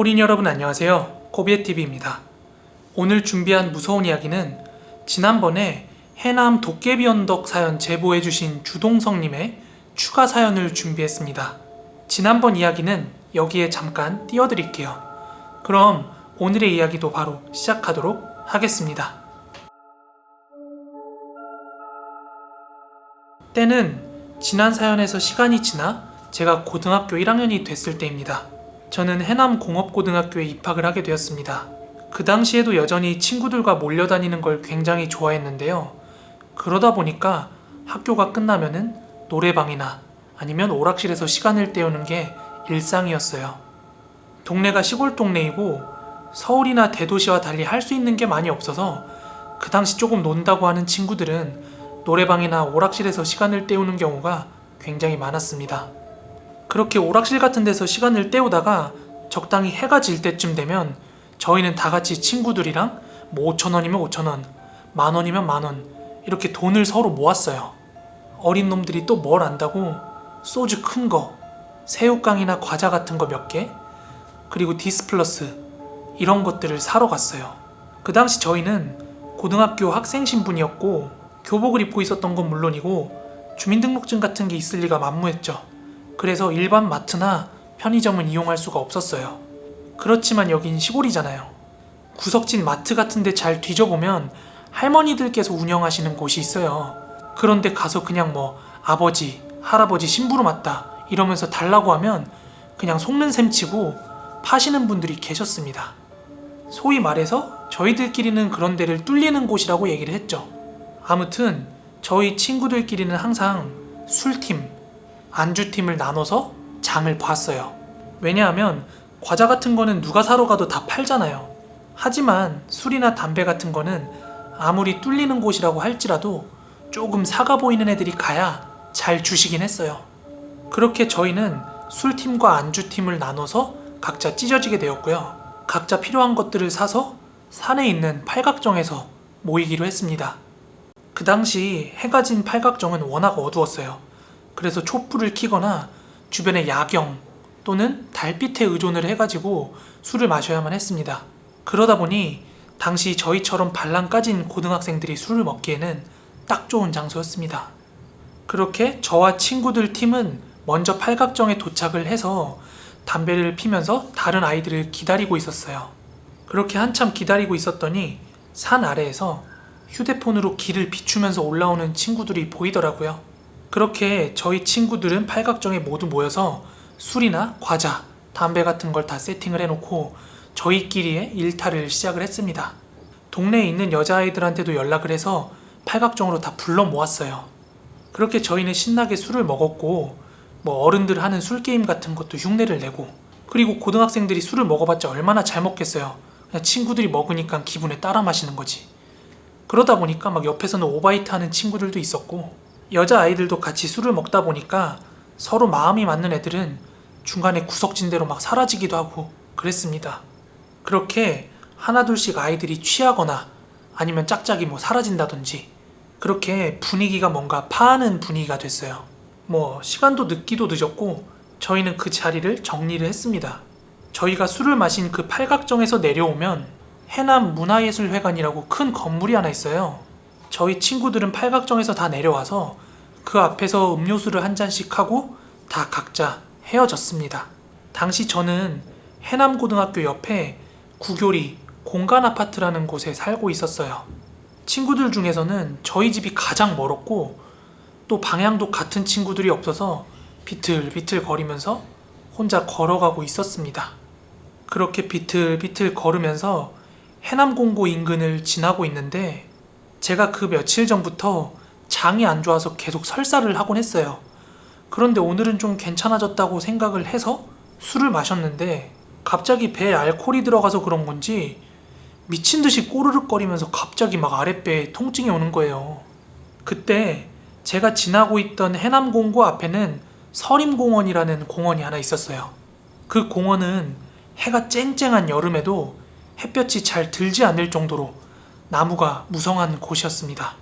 코린 여러분 안녕하세요. 코비에TV입니다. 오늘 준비한 무서운 이야기는 지난번에 해남 도깨비 언덕 사연 제보해주신 주동성님의 추가 사연을 준비했습니다. 지난번 이야기는 여기에 잠깐 띄워드릴게요. 그럼 오늘의 이야기도 바로 시작하도록 하겠습니다. 때는 지난 사연에서 시간이 지나 제가 고등학교 1학년이 됐을 때입니다. 저는 해남 공업고등학교에 입학을 하게 되었습니다. 그 당시에도 여전히 친구들과 몰려다니는 걸 굉장히 좋아했는데요. 그러다 보니까 학교가 끝나면은 노래방이나 아니면 오락실에서 시간을 때우는 게 일상이었어요. 동네가 시골 동네이고 서울이나 대도시와 달리 할 수 있는 게 많이 없어서 그 당시 조금 논다고 하는 친구들은 노래방이나 오락실에서 시간을 때우는 경우가 굉장히 많았습니다. 그렇게 오락실 같은 데서 시간을 때우다가 적당히 해가 질 때쯤 되면 저희는 다 같이 친구들이랑 뭐 5,000원이면 5,000원, 만원이면 만원 이렇게 돈을 서로 모았어요. 어린 놈들이 또 뭘 안다고 소주 큰 거, 새우깡이나 과자 같은 거 몇 개, 그리고 디스플러스 이런 것들을 사러 갔어요. 그 당시 저희는 고등학교 학생 신분이었고 교복을 입고 있었던 건 물론이고 주민등록증 같은 게 있을 리가 만무했죠. 그래서 일반 마트나 편의점은 이용할 수가 없었어요. 그렇지만 여긴 시골이잖아요. 구석진 마트 같은 데 잘 뒤져보면 할머니들께서 운영하시는 곳이 있어요. 그런데 가서 그냥 뭐 아버지, 할아버지 심부름 왔다 이러면서 달라고 하면 그냥 속는 셈 치고 파시는 분들이 계셨습니다. 소위 말해서 저희들끼리는 그런 데를 뚫리는 곳이라고 얘기를 했죠. 아무튼 저희 친구들끼리는 항상 술팀, 안주팀을 나눠서 장을 봤어요. 왜냐하면 과자 같은 거는 누가 사러 가도 다 팔잖아요. 하지만 술이나 담배 같은 거는 아무리 뚫리는 곳이라고 할지라도 조금 사가 보이는 애들이 가야 잘 주시긴 했어요. 그렇게 저희는 술팀과 안주팀을 나눠서 각자 찢어지게 되었고요. 각자 필요한 것들을 사서 산에 있는 팔각정에서 모이기로 했습니다. 그 당시 해가 진 팔각정은 워낙 어두웠어요. 그래서 촛불을 켜거나 주변에 야경 또는 달빛에 의존을 해가지고 술을 마셔야만 했습니다. 그러다 보니 당시 저희처럼 발랑 까진 고등학생들이 술을 먹기에는 딱 좋은 장소였습니다. 그렇게 저와 친구들 팀은 먼저 팔각정에 도착을 해서 담배를 피면서 다른 아이들을 기다리고 있었어요. 그렇게 한참 기다리고 있었더니 산 아래에서 휴대폰으로 길을 비추면서 올라오는 친구들이 보이더라고요. 그렇게 저희 친구들은 팔각정에 모두 모여서 술이나 과자, 담배 같은 걸 다 세팅을 해놓고 저희끼리의 일탈을 시작을 했습니다. 동네에 있는 여자아이들한테도 연락을 해서 팔각정으로 다 불러 모았어요. 그렇게 저희는 신나게 술을 먹었고 뭐 어른들 하는 술게임 같은 것도 흉내를 내고, 그리고 고등학생들이 술을 먹어봤자 얼마나 잘 먹겠어요. 그냥 친구들이 먹으니까 기분에 따라 마시는 거지. 그러다 보니까 막 옆에서는 오바이트 하는 친구들도 있었고 여자아이들도 같이 술을 먹다 보니까 서로 마음이 맞는 애들은 중간에 구석진대로 막 사라지기도 하고 그랬습니다. 그렇게 하나둘씩 아이들이 취하거나 아니면 짝짝이 뭐 사라진다든지 그렇게 분위기가 뭔가 파하는 분위기가 됐어요. 뭐 시간도 늦기도 늦었고 저희는 그 자리를 정리를 했습니다. 저희가 술을 마신 그 팔각정에서 내려오면 해남 문화예술회관이라고 큰 건물이 하나 있어요. 저희 친구들은 팔각정에서 다 내려와서 그 앞에서 음료수를 한 잔씩 하고 다 각자 헤어졌습니다. 당시 저는 해남고등학교 옆에 구교리 공간아파트라는 곳에 살고 있었어요. 친구들 중에서는 저희 집이 가장 멀었고 또 방향도 같은 친구들이 없어서 비틀비틀 거리면서 혼자 걸어가고 있었습니다. 그렇게 비틀비틀 걸으면서 해남공고 인근을 지나고 있는데 제가 그 며칠 전부터 장이 안 좋아서 계속 설사를 하곤 했어요. 그런데 오늘은 좀 괜찮아졌다고 생각을 해서 술을 마셨는데 갑자기 배에 알코올이 들어가서 그런 건지 미친 듯이 꼬르륵거리면서 갑자기 막 아랫배에 통증이 오는 거예요. 그때 제가 지나고 있던 해남공고 앞에는 서림공원이라는 공원이 하나 있었어요. 그 공원은 해가 쨍쨍한 여름에도 햇볕이 잘 들지 않을 정도로 나무가 무성한 곳이었습니다.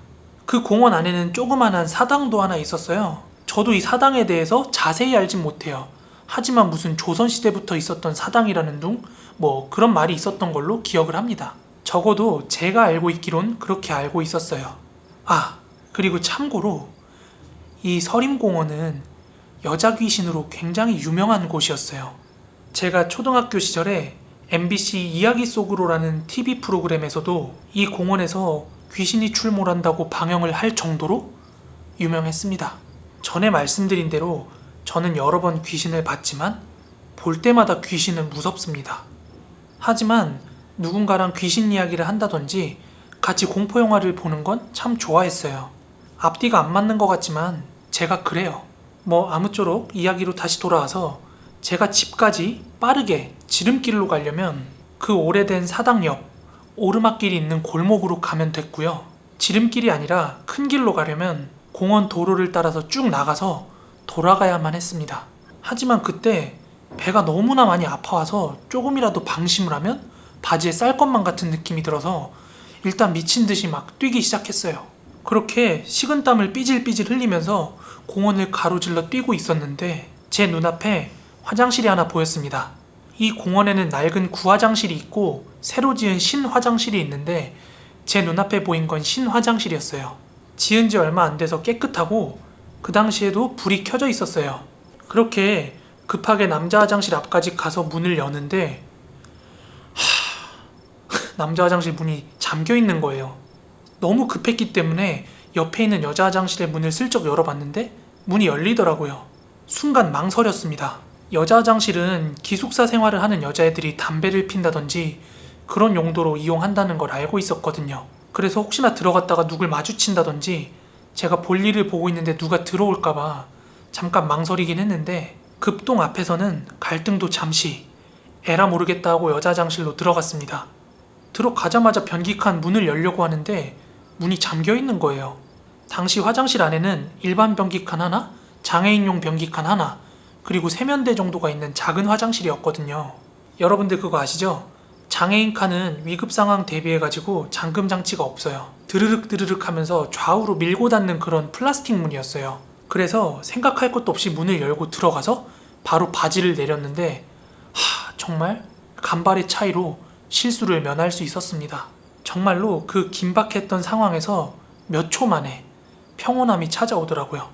그 공원 안에는 조그만한 사당도 하나 있었어요. 저도 이 사당에 대해서 자세히 알진 못해요. 하지만 무슨 조선시대부터 있었던 사당이라는 둥? 뭐 그런 말이 있었던 걸로 기억을 합니다. 적어도 제가 알고 있기론 그렇게 알고 있었어요. 아, 그리고 참고로 이 서림공원은 여자 귀신으로 굉장히 유명한 곳이었어요. 제가 초등학교 시절에 MBC 이야기 속으로라는 TV 프로그램에서도 이 공원에서 귀신이 출몰한다고 방영을 할 정도로 유명했습니다. 전에 말씀드린 대로 저는 여러 번 귀신을 봤지만 볼 때마다 귀신은 무섭습니다. 하지만 누군가랑 귀신 이야기를 한다든지 같이 공포영화를 보는 건 참 좋아했어요. 앞뒤가 안 맞는 것 같지만 제가 그래요. 뭐 아무쪼록 이야기로 다시 돌아와서 제가 집까지 빠르게 지름길로 가려면 그 오래된 사당 옆 오르막길이 있는 골목으로 가면 됐고요. 지름길이 아니라 큰 길로 가려면 공원 도로를 따라서 쭉 나가서 돌아가야만 했습니다. 하지만 그때 배가 너무나 많이 아파와서 조금이라도 방심을 하면 바지에 쌀 것만 같은 느낌이 들어서 일단 미친 듯이 막 뛰기 시작했어요. 그렇게 식은땀을 삐질삐질 흘리면서 공원을 가로질러 뛰고 있었는데 제 눈앞에 화장실이 하나 보였습니다. 이 공원에는 낡은 구화장실이 있고 새로 지은 신화장실이 있는데 제 눈앞에 보인 건 신화장실이었어요. 지은 지 얼마 안 돼서 깨끗하고 그 당시에도 불이 켜져 있었어요. 그렇게 급하게 남자 화장실 앞까지 가서 문을 여는데 남자 화장실 문이 잠겨 있는 거예요. 너무 급했기 때문에 옆에 있는 여자 화장실의 문을 슬쩍 열어봤는데 문이 열리더라고요. 순간 망설였습니다. 여자 화장실은 기숙사 생활을 하는 여자애들이 담배를 핀다든지 그런 용도로 이용한다는 걸 알고 있었거든요. 그래서 혹시나 들어갔다가 누굴 마주친다든지 제가 볼일을 보고 있는데 누가 들어올까봐 잠깐 망설이긴 했는데 급동 앞에서는 갈등도 잠시 에라 모르겠다 하고 여자 화장실로 들어갔습니다. 들어가자마자 변기칸 문을 열려고 하는데 문이 잠겨 있는 거예요. 당시 화장실 안에는 일반 변기칸 하나, 장애인용 변기칸 하나, 그리고 세면대 정도가 있는 작은 화장실이었거든요. 여러분들 그거 아시죠? 장애인 칸은 위급 상황 대비해가지고 잠금 장치가 없어요. 드르륵 드르륵 하면서 좌우로 밀고 닫는 그런 플라스틱 문이었어요. 그래서 생각할 것도 없이 문을 열고 들어가서 바로 바지를 내렸는데 정말 간발의 차이로 실수를 면할 수 있었습니다. 정말로 그 긴박했던 상황에서 몇 초 만에 평온함이 찾아오더라고요.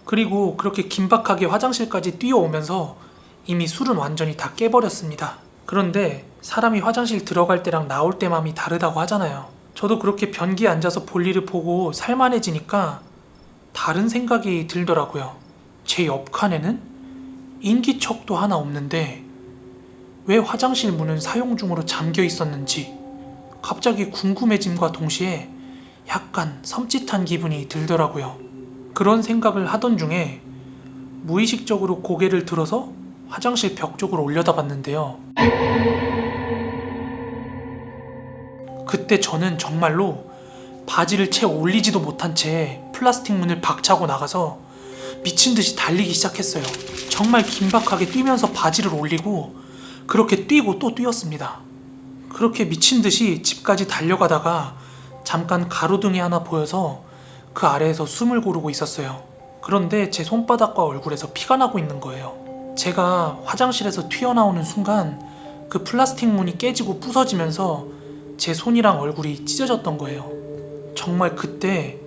그리고 그렇게 긴박하게 화장실까지 뛰어오면서 이미 술은 완전히 다 깨버렸습니다. 그런데 사람이 화장실 들어갈 때랑 나올 때 맘이 다르다고 하잖아요. 저도 그렇게 변기에 앉아서 볼일을 보고 살만해지니까 다른 생각이 들더라고요. 제 옆 칸에는 인기척도 하나 없는데 왜 화장실 문은 사용 중으로 잠겨 있었는지 갑자기 궁금해짐과 동시에 약간 섬찟한 기분이 들더라고요. 그런 생각을 하던 중에 무의식적으로 고개를 들어서 화장실 벽 쪽으로 올려다봤는데요. 그때 저는 정말로 바지를 채 올리지도 못한 채 플라스틱 문을 박차고 나가서 미친 듯이 달리기 시작했어요. 정말 긴박하게 뛰면서 바지를 올리고 그렇게 뛰고 또 뛰었습니다. 그렇게 미친 듯이 집까지 달려가다가 잠깐 가로등이 하나 보여서 그 아래에서 숨을 고르고 있었어요. 그런데 제 손바닥과 얼굴에서 피가 나고 있는 거예요. 제가 화장실에서 튀어나오는 순간 그 플라스틱 문이 깨지고 부서지면서 제 손이랑 얼굴이 찢어졌던 거예요. 정말 그때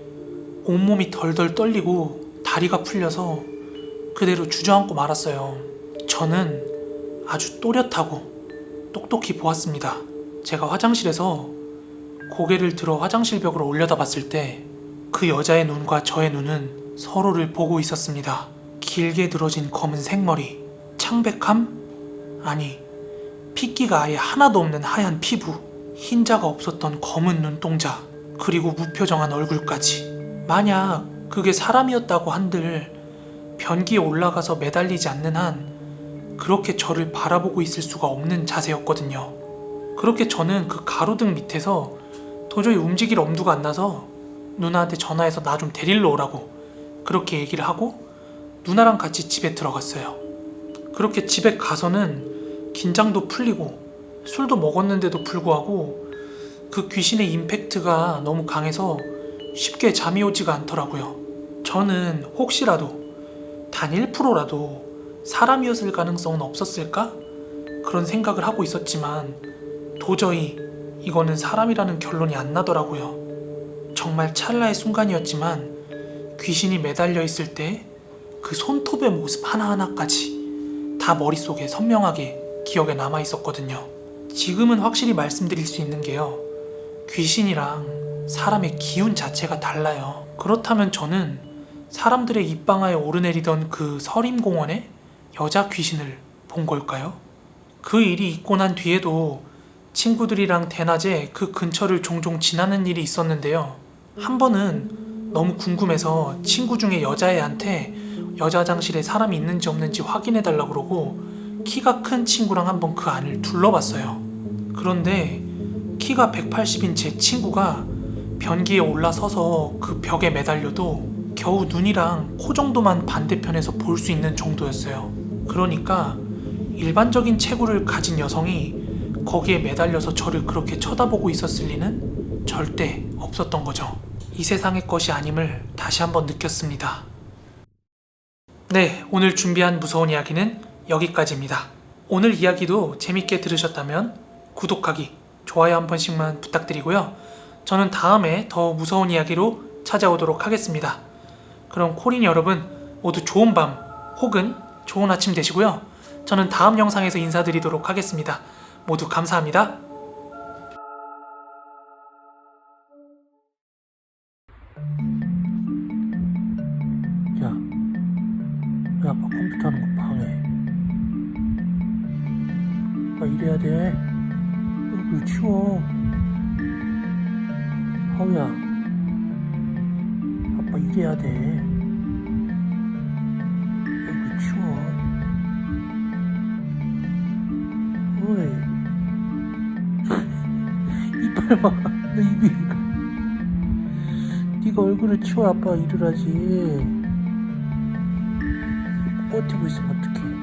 온몸이 덜덜 떨리고 다리가 풀려서 그대로 주저앉고 말았어요. 저는 아주 또렷하고 똑똑히 보았습니다. 제가 화장실에서 고개를 들어 화장실 벽으로 올려다봤을 때 그 여자의 눈과 저의 눈은 서로를 보고 있었습니다. 길게 늘어진 검은 생머리, 창백함? 아니, 핏기가 아예 하나도 없는 하얀 피부, 흰자가 없었던 검은 눈동자, 그리고 무표정한 얼굴까지. 만약 그게 사람이었다고 한들 변기에 올라가서 매달리지 않는 한 그렇게 저를 바라보고 있을 수가 없는 자세였거든요. 그렇게 저는 그 가로등 밑에서 도저히 움직일 엄두가 안 나서 누나한테 전화해서 나 좀 데리러 오라고 그렇게 얘기를 하고 누나랑 같이 집에 들어갔어요. 그렇게 집에 가서는 긴장도 풀리고 술도 먹었는데도 불구하고 그 귀신의 임팩트가 너무 강해서 쉽게 잠이 오지가 않더라고요. 저는 혹시라도 단 1%라도 사람이었을 가능성은 없었을까? 그런 생각을 하고 있었지만 도저히 이거는 사람이라는 결론이 안 나더라고요. 정말 찰나의 순간이었지만 귀신이 매달려 있을 때 그 손톱의 모습 하나하나까지 다 머릿속에 선명하게 기억에 남아 있었거든요. 지금은 확실히 말씀드릴 수 있는 게요. 귀신이랑 사람의 기운 자체가 달라요. 그렇다면 저는 사람들의 입방아에 오르내리던 그 서림공원에 여자 귀신을 본 걸까요? 그 일이 있고 난 뒤에도 친구들이랑 대낮에 그 근처를 종종 지나는 일이 있었는데요. 한 번은 너무 궁금해서 친구 중에 여자애한테 여자 화장실에 사람이 있는지 없는지 확인해달라고 그러고 키가 큰 친구랑 한번 그 안을 둘러봤어요. 그런데 키가 180인 제 친구가 변기에 올라서서 그 벽에 매달려도 겨우 눈이랑 코 정도만 반대편에서 볼 수 있는 정도였어요. 그러니까 일반적인 체구를 가진 여성이 거기에 매달려서 저를 그렇게 쳐다보고 있었을 리는 절대 없었던 거죠. 이 세상의 것이 아님을 다시 한번 느꼈습니다. 네, 오늘 준비한 무서운 이야기는 여기까지입니다. 오늘 이야기도 재밌게 들으셨다면 구독하기, 좋아요 한 번씩만 부탁드리고요. 저는 다음에 더 무서운 이야기로 찾아오도록 하겠습니다. 그럼 코린 여러분 모두 좋은 밤 혹은 좋은 아침 되시고요. 저는 다음 영상에서 인사드리도록 하겠습니다. 모두 감사합니다. 야, 왜 아빠 컴퓨터 하는 거 방해? 아빠 이래야 돼. 얼굴 치워. 하우야, 아빠 이래야 돼. 얼굴 치워. 어이. 이빨 봐. 너 입이 이거. 네가 얼굴을 치워 아빠 이러라지. 버티고 있으면 어떡해.